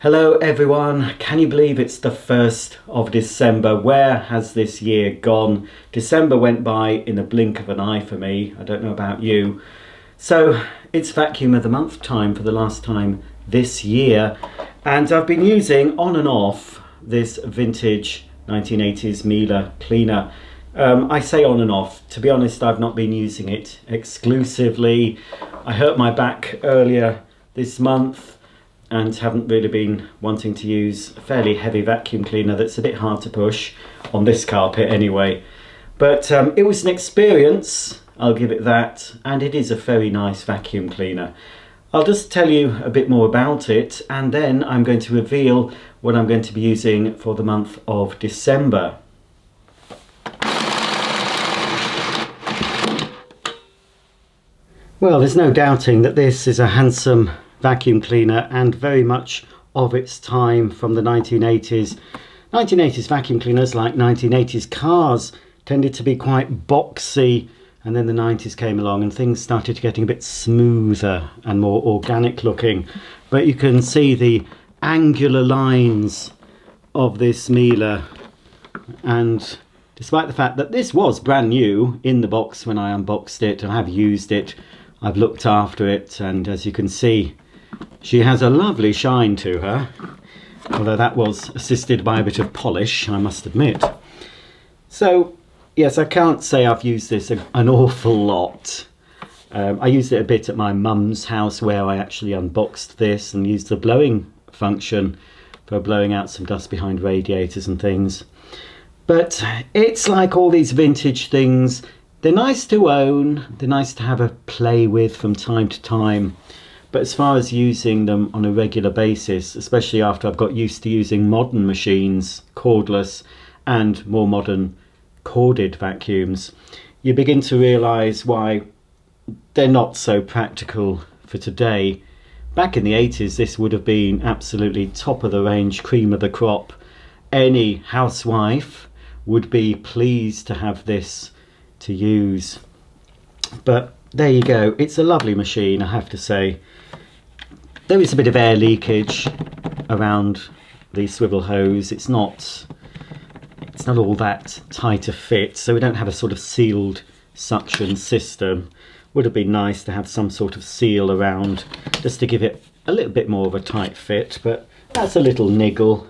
Hello everyone, can you believe it's the 1st of December? Where has this year gone? December went by in a blink of an eye for me, I don't know about you. So it's vacuum of the month time for the last time this year, and I've been using on and off this vintage 1980s Miele cleaner. I say on and off, to be honest I've not been using it exclusively. I hurt my back earlier this month and haven't really been wanting to use a fairly heavy vacuum cleaner that's a bit hard to push on this carpet anyway. But it was an experience, I'll give it that, and it is a very nice vacuum cleaner. I'll just tell you a bit more about it, and then I'm going to reveal what I'm going to be using for the month of December. Well, there's no doubting that this is a handsome vacuum cleaner and very much of its time from the 1980s. 1980s vacuum cleaners, like 1980s cars, tended to be quite boxy, and then the 90s came along and things started getting a bit smoother and more organic looking. But you can see the angular lines of this Miele, and despite the fact that this was brand new in the box when I unboxed it, I have used it, I've looked after it, and as you can see, she has a lovely shine to her, although that was assisted by a bit of polish, I must admit. So, yes, I can't say I've used this an awful lot. I used it a bit at my mum's house where I actually unboxed this and used the blowing function for blowing out some dust behind radiators and things. But it's like all these vintage things. They're nice to own, they're nice to have a play with from time to time. But as far as using them on a regular basis, especially after I've got used to using modern machines, cordless, and more modern corded vacuums, you begin to realise why they're not so practical for today. Back in the 80s, this would have been absolutely top of the range, cream of the crop. Any housewife would be pleased to have this to use. But there you go, it's a lovely machine, I have to say. There is a bit of air leakage around the swivel hose. It's not all that tight a fit, so we don't have a sort of sealed suction system. Would have been nice to have some sort of seal around just to give it a little bit more of a tight fit, but that's a little niggle.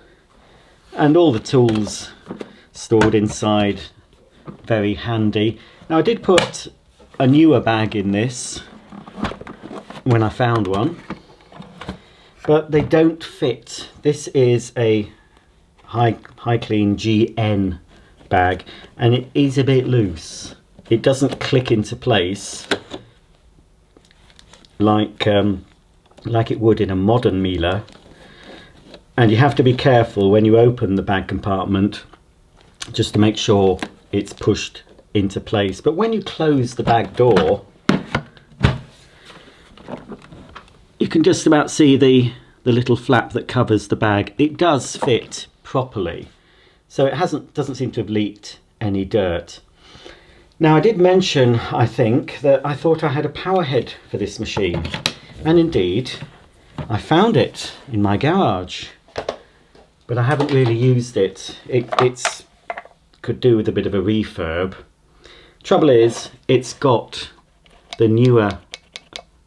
And all the tools stored inside, very handy. Now I did put a newer bag in this when I found one, but they don't fit. This is a high clean GN bag, and it is a bit loose. It doesn't click into place like it would in a modern Miele, and you have to be careful when you open the bag compartment just to make sure it's pushed into place. But when you close the bag door, you can just about see the little flap that covers the bag. It does fit properly, so it doesn't seem to have leaked any dirt. Now I did mention, I think, that I thought I had a power head for this machine, and indeed I found it in my garage, but I haven't really used it. It's could do with a bit of a refurb. Trouble is, it's got the newer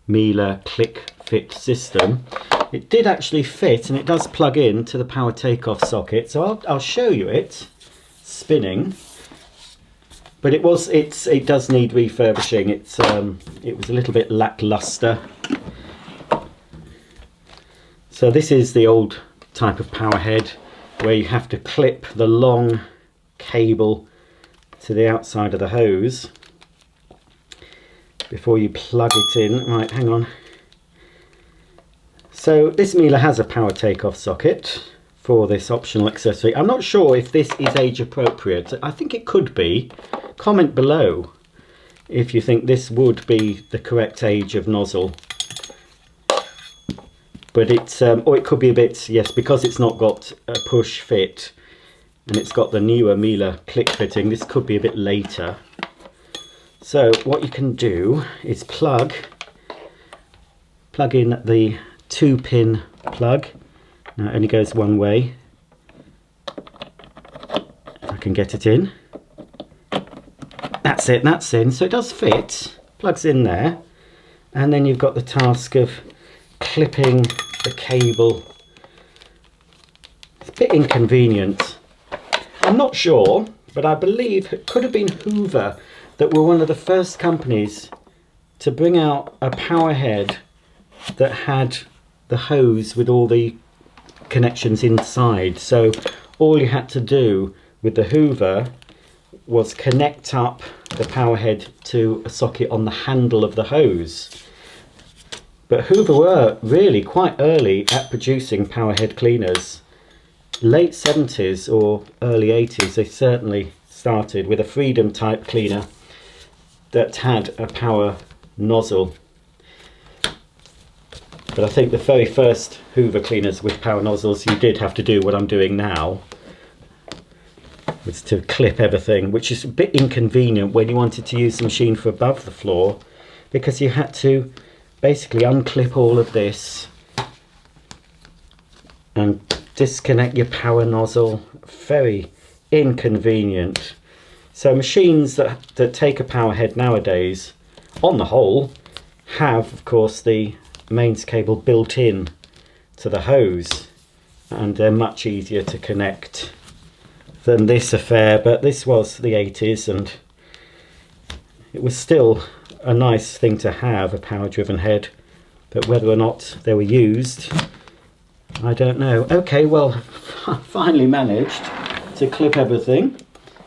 Miele click fit system. It did actually fit, and it does plug in to the power takeoff socket, so I'll show you it spinning. But it does need refurbishing. It was a little bit lackluster. So this is the old type of power head where you have to clip the long cable to the outside of the hose before you plug it in. Right, hang on. So this Miele has a power takeoff socket for this optional accessory. I'm not sure if this is age appropriate. I think it could be. Comment below if you think this would be the correct age of nozzle. But or it could be a bit, yes, because it's not got a push fit and it's got the newer Miele click fitting, this could be a bit later. So what you can do is plug in the 2-pin plug Now it only goes one way. If I can get it in. That's it, that's in. So it does fit, plugs in there. And then you've got the task of clipping the cable. It's a bit inconvenient. I'm not sure, but I believe it could have been Hoover that were one of the first companies to bring out a power head that had the hose with all the connections inside. So all you had to do with the Hoover was connect up the power head to a socket on the handle of the hose. But Hoover were really quite early at producing power head cleaners. Late 70s or early 80s they certainly started with a Freedom type cleaner that had a power nozzle. But I think the very first Hoover cleaners with power nozzles, you did have to do what I'm doing now, was to clip everything, which is a bit inconvenient when you wanted to use the machine for above the floor, because you had to basically unclip all of this and disconnect your power nozzle. Very inconvenient. So machines that take a power head nowadays, on the whole, have of course the mains cable built in to the hose, and they're much easier to connect than this affair. But this was the 80s and it was still a nice thing to have, a power driven head, but whether or not they were used, I don't know. Okay, well, I finally managed to clip everything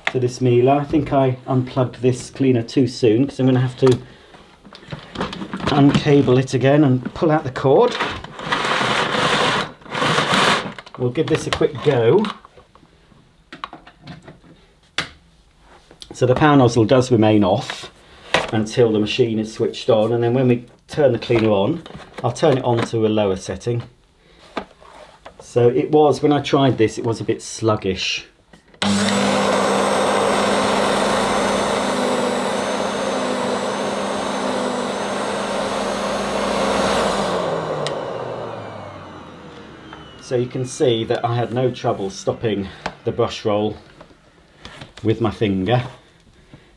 to this Miele. I think I unplugged this cleaner too soon, because I'm going to have to uncable it again and pull out the cord. We'll give this a quick go. So the power nozzle does remain off until the machine is switched on, and then when we turn the cleaner on, I'll turn it on to a lower setting. So it was, when I tried this, it was a bit sluggish. So you can see that I had no trouble stopping the brush roll with my finger.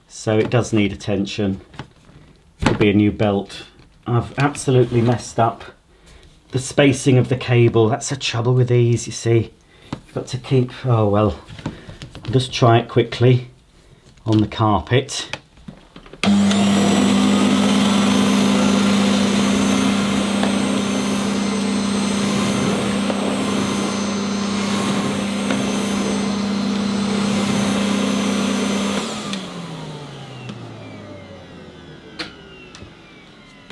So it does need attention. Could be a new belt. I've absolutely messed up the spacing of the cable. That's the trouble with these, you see. You've got to keep, oh well, I'll just try it quickly on the carpet.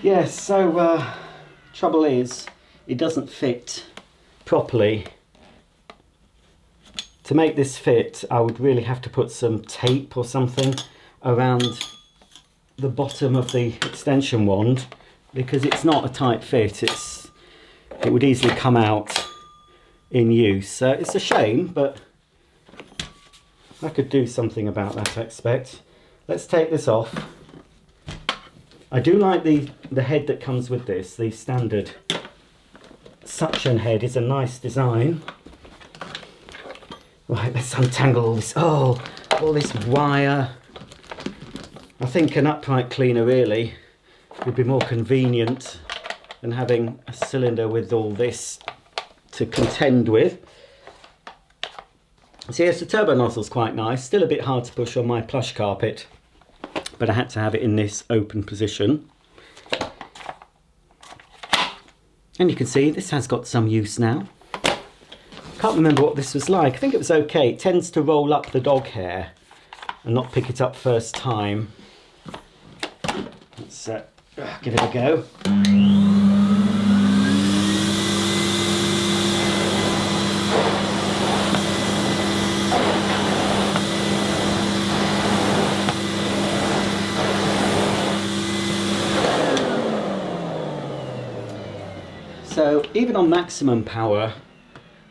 Yes, so trouble is, it doesn't fit properly. To make this fit, I would really have to put some tape or something around the bottom of the extension wand, because it's not a tight fit. It would easily come out in use. So it's a shame, but I could do something about that, I expect. Let's take this off. I do like the head that comes with this. The standard suction head is a nice design. Right, let's untangle all this. Oh, all this wire. I think an upright cleaner really would be more convenient than having a cylinder with all this to contend with. So yes, the turbo nozzle's quite nice. Still a bit hard to push on my plush carpet, but I had to have it in this open position. And you can see this has got some use now. Can't remember what this was like. I think it was okay. It tends to roll up the dog hair and not pick it up first time. Let's give it a go. So even on maximum power,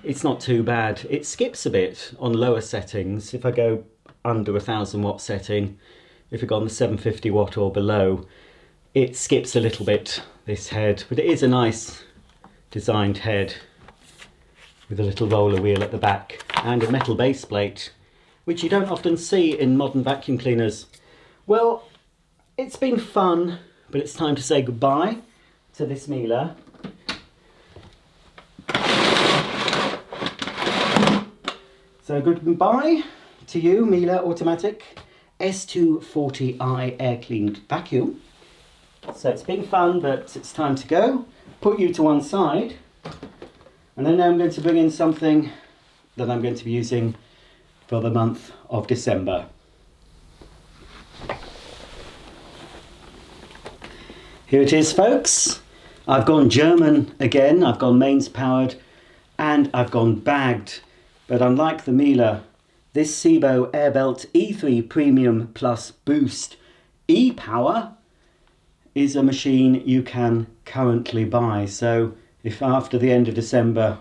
it's not too bad. It skips a bit on lower settings. If I go under 1000 watt setting, if I go on the 750 watt or below, it skips a little bit, this head, but it is a nice designed head. with a little roller wheel at the back and a metal base plate, which you don't often see in modern vacuum cleaners. Well, it's been fun, but it's time to say goodbye to this Miele. So goodbye to you, Miele Automatic S240i air cleaned vacuum. So it's been fun, but it's time to go. Put you to one side, and then I'm going to bring in something that I'm going to be using for the month of December. Here it is, folks. I've gone German again. I've gone mains powered and I've gone bagged. But unlike the Miele, this Sebo Airbelt E3 Premium Plus Boost e-Power is a machine you can currently buy. So if after the end of December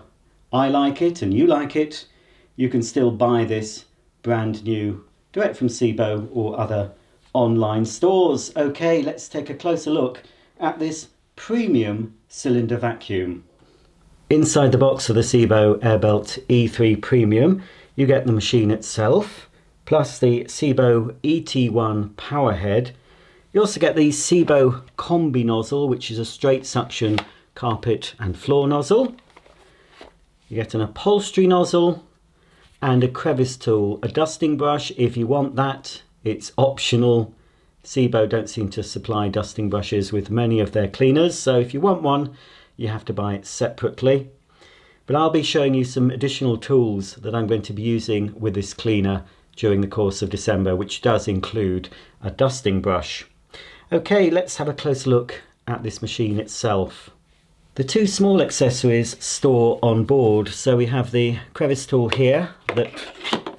I like it and you like it, you can still buy this brand new direct from Sebo or other online stores. Okay, let's take a closer look at this premium cylinder vacuum. Inside the box of the Sebo Airbelt E3 Premium, you get the machine itself, plus the Sebo ET1 power head. You also get the Sebo Combi nozzle, which is a straight suction carpet and floor nozzle. You get an upholstery nozzle and a crevice tool, a dusting brush if you want that. It's optional. Sebo don't seem to supply dusting brushes with many of their cleaners, so if you want one, you have to buy it separately. But I'll be showing you some additional tools that I'm going to be using with this cleaner during the course of December, which does include a dusting brush. Okay, let's have a closer look at this machine itself. The two small accessories store on board. So we have the crevice tool here that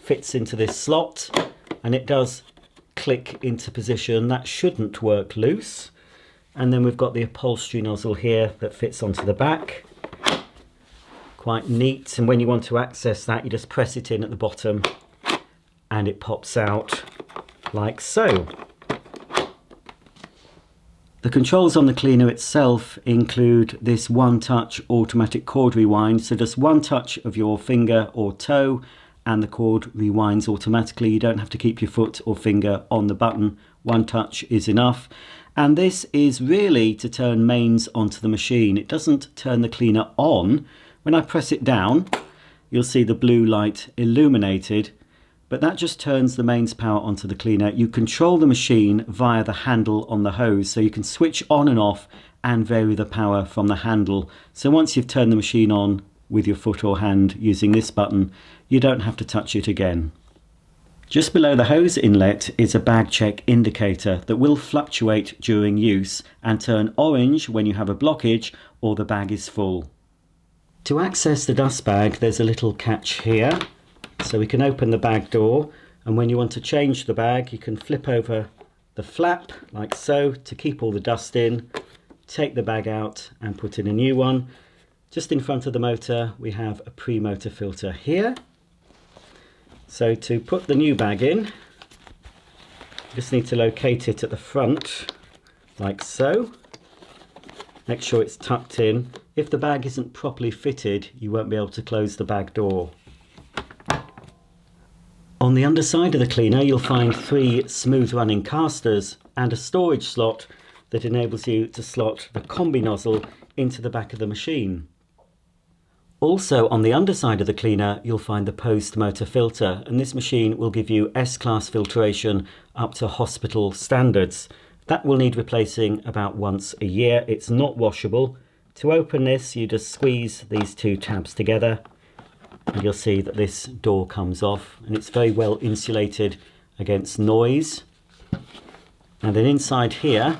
fits into this slot, and it does click into position. That shouldn't work loose. And then we've got the upholstery nozzle here that fits onto the back. Quite neat, and when you want to access that, you just press it in at the bottom and it pops out like so. The controls on the cleaner itself include this one-touch automatic cord rewind, so just one touch of your finger or toe and the cord rewinds automatically. You don't have to keep your foot or finger on the button. One touch is enough. And this is really to turn mains onto the machine. It doesn't turn the cleaner on. When I press it down, you'll see the blue light illuminated, but that just turns the mains power onto the cleaner. You control the machine via the handle on the hose, so you can switch on and off and vary the power from the handle. So once you've turned the machine on with your foot or hand using this button, you don't have to touch it again. Just below the hose inlet is a bag check indicator that will fluctuate during use and turn orange when you have a blockage or the bag is full. To access the dust bag, there's a little catch here. So we can open the bag door, and when you want to change the bag, you can flip over the flap like so to keep all the dust in, take the bag out and put in a new one. Just in front of the motor, we have a pre-motor filter here. So to put the new bag in, you just need to locate it at the front, like so. Make sure it's tucked in. If the bag isn't properly fitted, you won't be able to close the bag door. On the underside of the cleaner, you'll find 3 smooth running casters and a storage slot that enables you to slot the combi nozzle into the back of the machine. Also on the underside of the cleaner, you'll find the post motor filter, and this machine will give you S-class filtration up to hospital standards. That will need replacing about once a year. It's not washable. To open this, you just squeeze these 2 tabs together and you'll see that this door comes off, and it's very well insulated against noise. And then inside here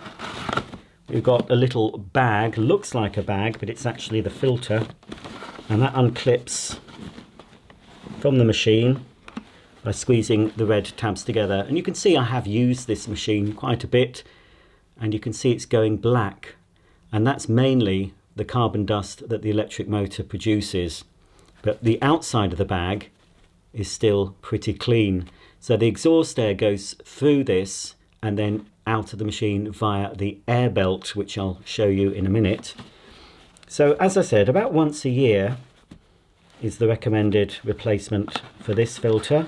we've got a little bag, looks like a bag, but it's actually the filter, and that unclips from the machine by squeezing the red tabs together. And you can see I have used this machine quite a bit, and you can see it's going black, and that's mainly the carbon dust that the electric motor produces. But the outside of the bag is still pretty clean. So the exhaust air goes through this and then out of the machine via the air belt, which I'll show you in a minute. So as I said, about once a year is the recommended replacement for this filter.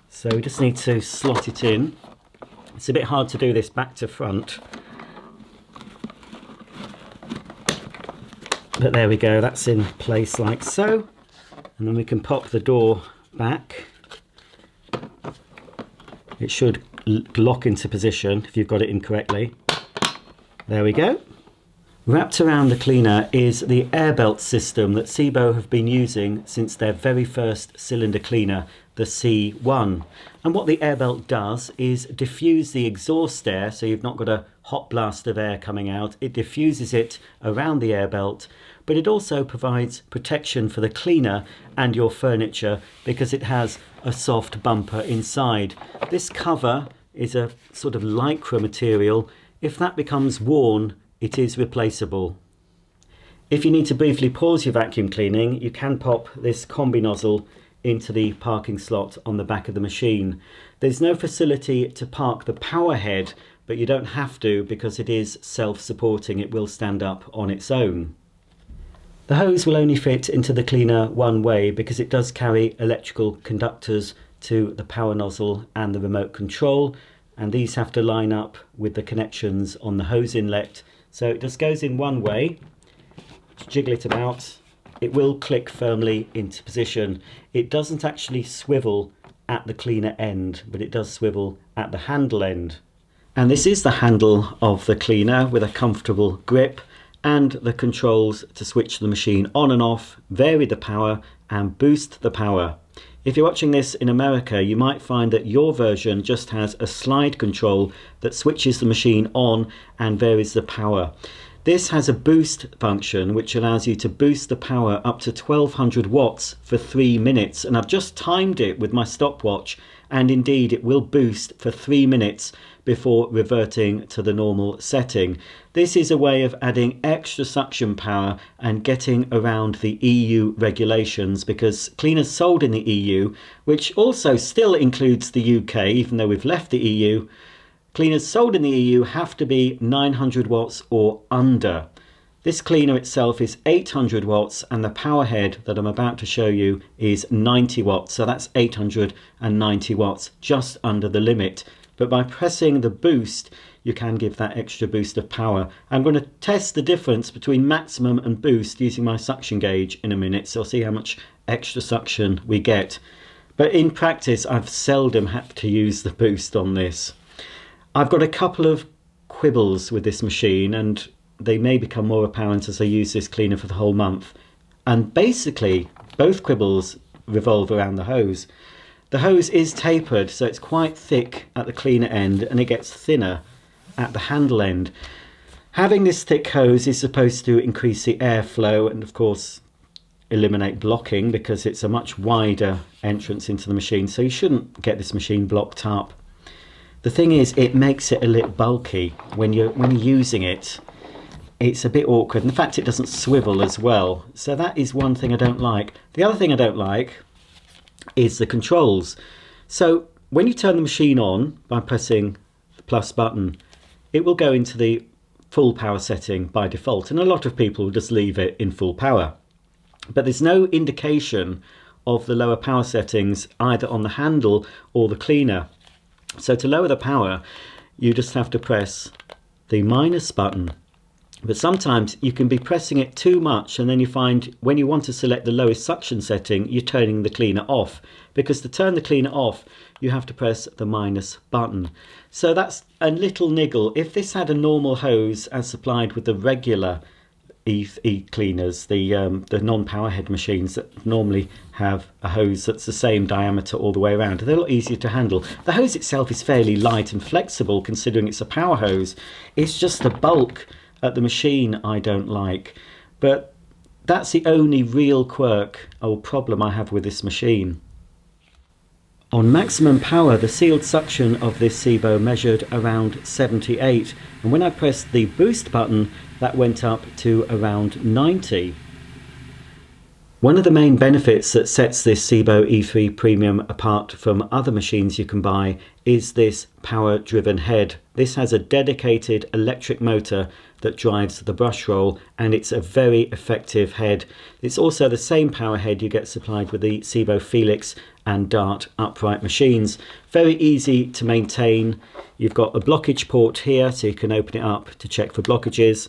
So we just need to slot it in. It's a bit hard to do this back to front, but there we go, that's in place like so. And then we can pop the door back. It should lock into position if you've got it in correctly. There we go. Wrapped around the cleaner is the air belt system that Sebo have been using since their very first cylinder cleaner, the C1. And what the air belt does is diffuse the exhaust air, so you've not got a hot blast of air coming out. It diffuses it around the air belt, but it also provides protection for the cleaner and your furniture because it has a soft bumper inside. This cover is a sort of lycra material. If that becomes worn, it is replaceable. If you need to briefly pause your vacuum cleaning, you can pop this combi nozzle into the parking slot on the back of the machine. There's no facility to park the power head, but you don't have to because it is self-supporting. It will stand up on its own. The hose will only fit into the cleaner one way because it does carry electrical conductors to the power nozzle and the remote control, and these have to line up with the connections on the hose inlet. So it just goes in one way. Just jiggle it about. It will click firmly into position. It doesn't actually swivel at the cleaner end, but it does swivel at the handle end. And this is the handle of the cleaner with a comfortable grip and the controls to switch the machine on and off, vary the power and boost the power. If you're watching this in America, you might find that your version just has a slide control that switches the machine on and varies the power. This has a boost function which allows you to boost the power up to 1200 watts for 3 minutes, and I've just timed it with my stopwatch, and indeed it will boost for 3 minutes before reverting to the normal setting. This is a way of adding extra suction power and getting around the EU regulations, because cleaners sold in the EU, which also still includes the UK even though we've left the EU, cleaners sold in the EU have to be 900 watts or under. This cleaner itself is 800 watts and the power head that I'm about to show you is 90 watts. So that's 890 watts, just under the limit. But by pressing the boost, you can give that extra boost of power. I'm going to test the difference between maximum and boost using my suction gauge in a minute, so I'll see how much extra suction we get. But in practice, I've seldom had to use the boost on this. I've got a couple of quibbles with this machine, and they may become more apparent as I use this cleaner for the whole month. And basically, both quibbles revolve around the hose. The hose is tapered, so it's quite thick at the cleaner end and it gets thinner at the handle end. Having this thick hose is supposed to increase the airflow and of course eliminate blocking, because it's a much wider entrance into the machine, so you shouldn't get this machine blocked up. The thing is, it makes it a little bulky when you're using it. It's a bit awkward. In fact, it doesn't swivel as well. So that is one thing I don't like. The other thing I don't like is the controls. So when you turn the machine on by pressing the plus button, it will go into the full power setting by default. And a lot of people just leave it in full power. But there's no indication of the lower power settings either on the handle or the cleaner. So to lower the power, you just have to press the minus button. But sometimes you can be pressing it too much, and then you find when you want to select the lowest suction setting, you're turning the cleaner off. Because to turn the cleaner off, you have to press the minus button. So that's a little niggle. If this had a normal hose as supplied with the regular e-cleaners, the non-power head machines that normally have a hose that's the same diameter all the way around, they're a lot easier to handle. The hose itself is fairly light and flexible considering it's a power hose. It's just the bulk at the machine I don't like. But that's the only real quirk or problem I have with this machine. On maximum power, the sealed suction of this Sebo measured around 78, and when I pressed the boost button, that went up to around 90. One of the main benefits that sets this Sebo E3 Premium apart from other machines you can buy is this power-driven head. This has a dedicated electric motor that drives the brush roll, and it's a very effective head. It's also the same power head you get supplied with the Sebo Felix and Dart upright machines. Very easy to maintain. You've got a blockage port here, so you can open it up to check for blockages.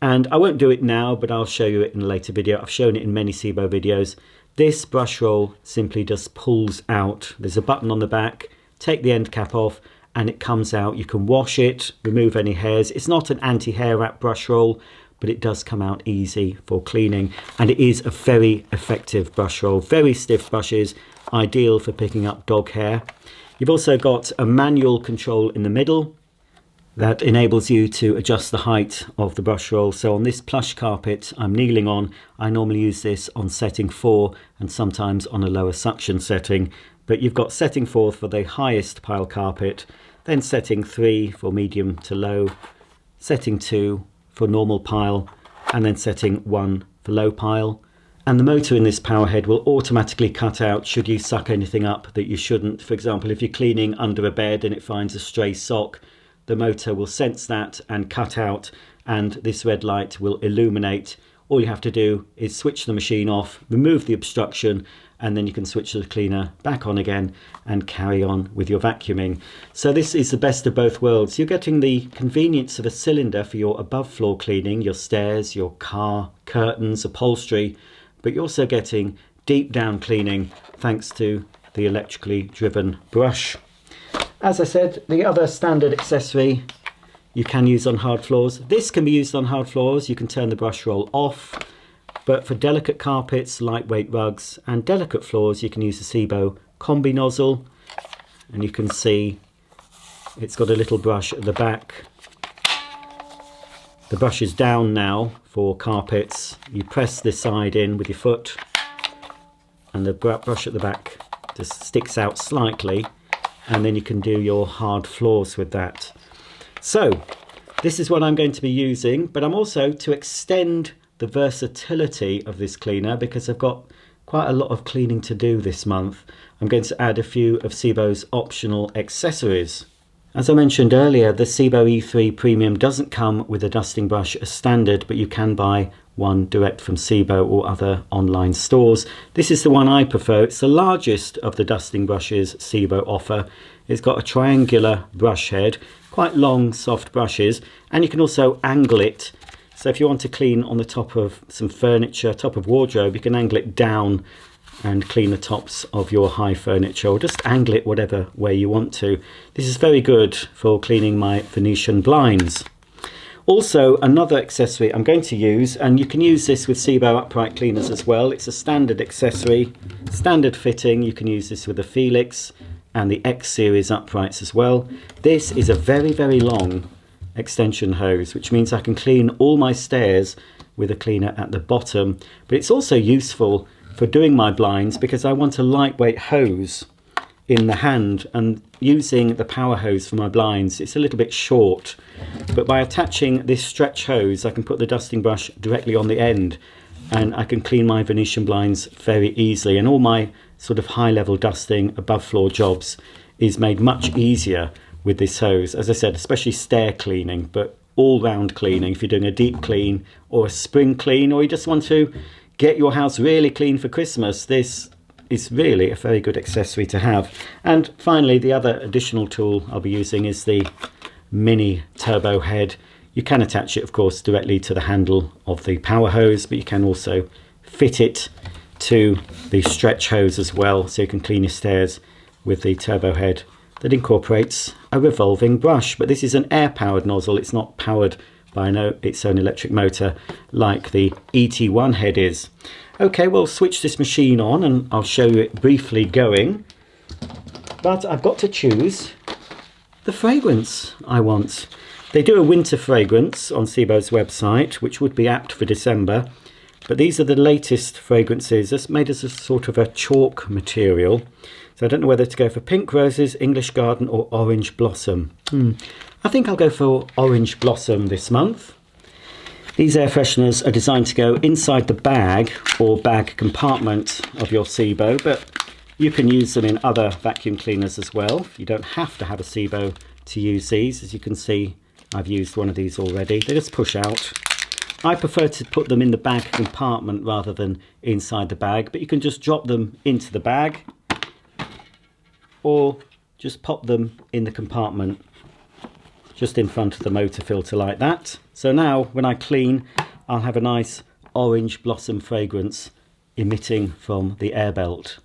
And I won't do it now, but I'll show you it in a later video. I've shown it in many Sebo videos. This brush roll simply just pulls out. There's a button on the back, take the end cap off, and it comes out. You can wash it, remove any hairs. It's not an anti-hair wrap brush roll, but it does come out easy for cleaning. And it is a very effective brush roll. Very stiff brushes, ideal for picking up dog hair. You've also got a manual control in the middle that enables you to adjust the height of the brush roll. So on this plush carpet I'm kneeling on, I normally use this on setting 4 and sometimes on a lower suction setting. But you've got setting 4 for the highest pile carpet, then setting 3 for medium to low, setting 2 for normal pile, and then setting 1 for low pile. And the motor in this power head will automatically cut out should you suck anything up that you shouldn't. For example, if you're cleaning under a bed and it finds a stray sock, the motor will sense that and cut out, and this red light will illuminate. All you have to do is switch the machine off, remove the obstruction, and then you can switch the cleaner back on again and carry on with your vacuuming. So this is the best of both worlds. You're getting the convenience of a cylinder for your above floor cleaning, your stairs, your car, curtains, upholstery, but you're also getting deep down cleaning thanks to the electrically driven brush. As I said, the other standard accessory you can use on hard floors. This can be used on hard floors. You can turn the brush roll off, but for delicate carpets, lightweight rugs and delicate floors, you can use the Sebo Combi nozzle. And you can see it's got a little brush at the back. The brush is down now for carpets. You press this side in with your foot and the brush at the back just sticks out slightly, and then you can do your hard floors with that. So this is what I'm going to be using, but I'm also, to extend the versatility of this cleaner, because I've got quite a lot of cleaning to do this month, I'm going to add a few of Sebo's optional accessories. As I mentioned earlier, the Sebo E3 Premium doesn't come with a dusting brush as standard, but you can buy one direct from Sebo or other online stores. This is the one I prefer. It's the largest of the dusting brushes Sebo offer. It's got a triangular brush head, quite long, soft brushes, and you can also angle it. So if you want to clean on the top of some furniture, top of wardrobe, you can angle it down and clean the tops of your high furniture, or just angle it whatever way you want to. This is very good for cleaning my Venetian blinds. Also, another accessory I'm going to use, and you can use this with Sebo upright cleaners as well. It's a standard accessory, standard fitting. You can use this with the Felix and the X series uprights as well. This is a very, very long extension hose, which means I can clean all my stairs with a cleaner at the bottom. But it's also useful for doing my blinds because I want a lightweight hose in the hand, and using the power hose for my blinds, it's a little bit short, but by attaching this stretch hose I can put the dusting brush directly on the end and I can clean my Venetian blinds very easily, and all my sort of high level dusting above floor jobs is made much easier with this hose. As I said, especially stair cleaning, but all round cleaning, if you're doing a deep clean or a spring clean, or you just want to get your house really clean for Christmas, this is really a very good accessory to have. And finally, the other additional tool I'll be using is the mini turbo head. You can attach it, of course, directly to the handle of the power hose, but you can also fit it to the stretch hose as well, so you can clean your stairs with the turbo head that incorporates a revolving brush. But this is an air-powered nozzle. It's not powered by its own electric motor like the ET1 head is. Okay, we'll switch this machine on and I'll show you it briefly going. But I've got to choose the fragrance I want. They do a winter fragrance on Sebo's website, which would be apt for December. But these are the latest fragrances. It's made as a sort of a chalk material. So I don't know whether to go for pink roses, English garden, or orange blossom. I think I'll go for orange blossom this month. These air fresheners are designed to go inside the bag or bag compartment of your SIBO, but you can use them in other vacuum cleaners as well. You don't have to have a SIBO to use these. As you can see, I've used one of these already. They just push out. I prefer to put them in the bag compartment rather than inside the bag, but you can just drop them into the bag or just pop them in the compartment just in front of the motor filter like that. So now when I clean, I'll have a nice orange blossom fragrance emitting from the air belt.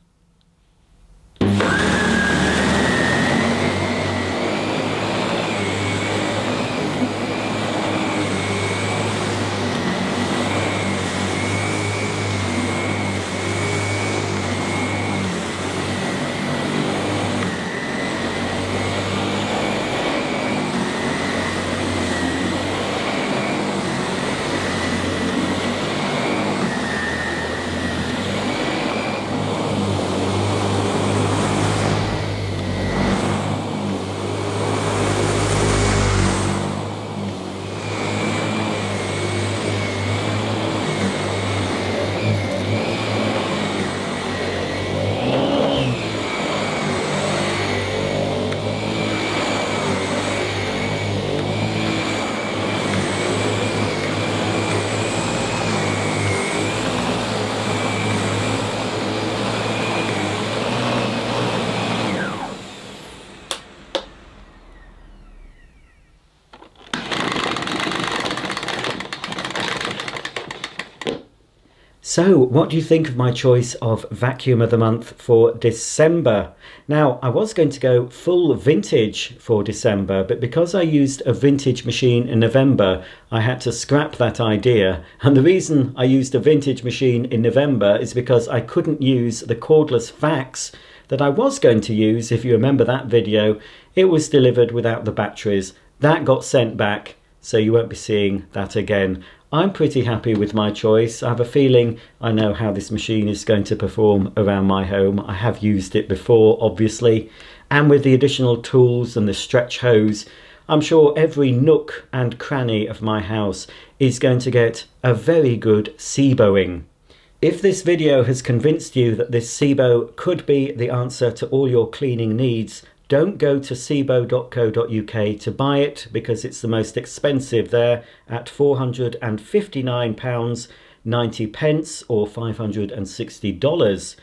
So, what do you think of my choice of vacuum of the month for December? Now, I was going to go full vintage for December, but because I used a vintage machine in November, I had to scrap that idea. And the reason I used a vintage machine in November is because I couldn't use the cordless vacs that I was going to use. If you remember that video, it was delivered without the batteries. That got sent back, so you won't be seeing that again. I'm pretty happy with my choice. I have a feeling I know how this machine is going to perform around my home. I have used it before, obviously, and with the additional tools and the stretch hose, I'm sure every nook and cranny of my house is going to get a very good SIBOing. If this video has convinced you that this SIBO could be the answer to all your cleaning needs, don't go to sibo.co.uk to buy it, because it's the most expensive there at £459.90 or $560.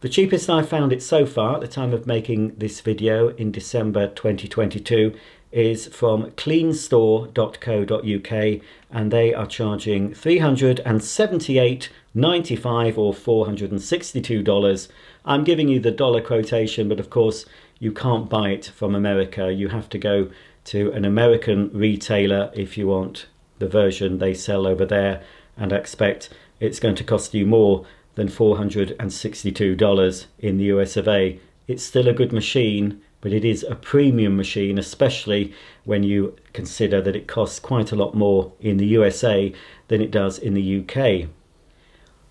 The cheapest I found it so far at the time of making this video in December 2022 is from cleanstore.co.uk, and they are charging $378.95 or $462. I'm giving you the dollar quotation, but of course you can't buy it from America. You have to go to an American retailer if you want the version they sell over there, and I expect it's going to cost you more than $462 in the US of A. It's still a good machine, but it is a premium machine, especially when you consider that it costs quite a lot more in the USA than it does in the UK.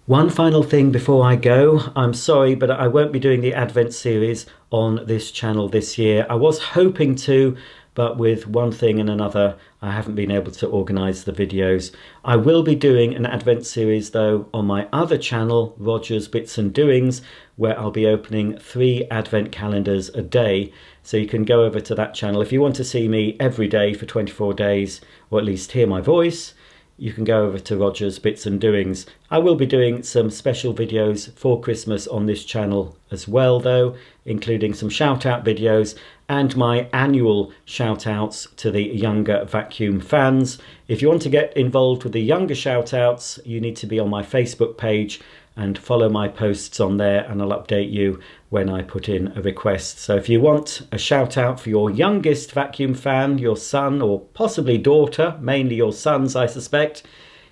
One final thing before I go. I'm sorry, but I won't be doing the Advent series on this channel this year. I was hoping to, but with one thing and another, I haven't been able to organise the videos. I will be doing an Advent series though on my other channel, Roger's Bits and Doings, where I'll be opening 3 Advent calendars a day. So you can go over to that channel. If you want to see me every day for 24 days, or at least hear my voice, you can go over to Roger's Bits and Doings. I will be doing some special videos for Christmas on this channel as well though, including some shout out videos and my annual shout outs to the younger vacuum fans. If you want to get involved with the younger shout outs, you need to be on my Facebook page and follow my posts on there, and I'll update you when I put in a request. So if you want a shout out for your youngest vacuum fan, your son or possibly daughter, mainly your sons I suspect,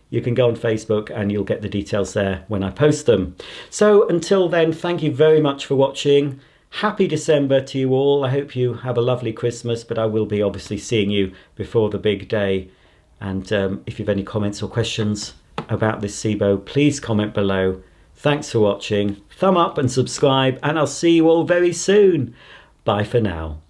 you can go on Facebook and you'll get the details there when I post them. So until then, thank you very much for watching. Happy December to you all. I hope you have a lovely Christmas, but I will be obviously seeing you before the big day. And if you have any comments or questions about this SIBO, please comment below. Thanks for watching. Thumb up and subscribe, and I'll see you all very soon. Bye for now.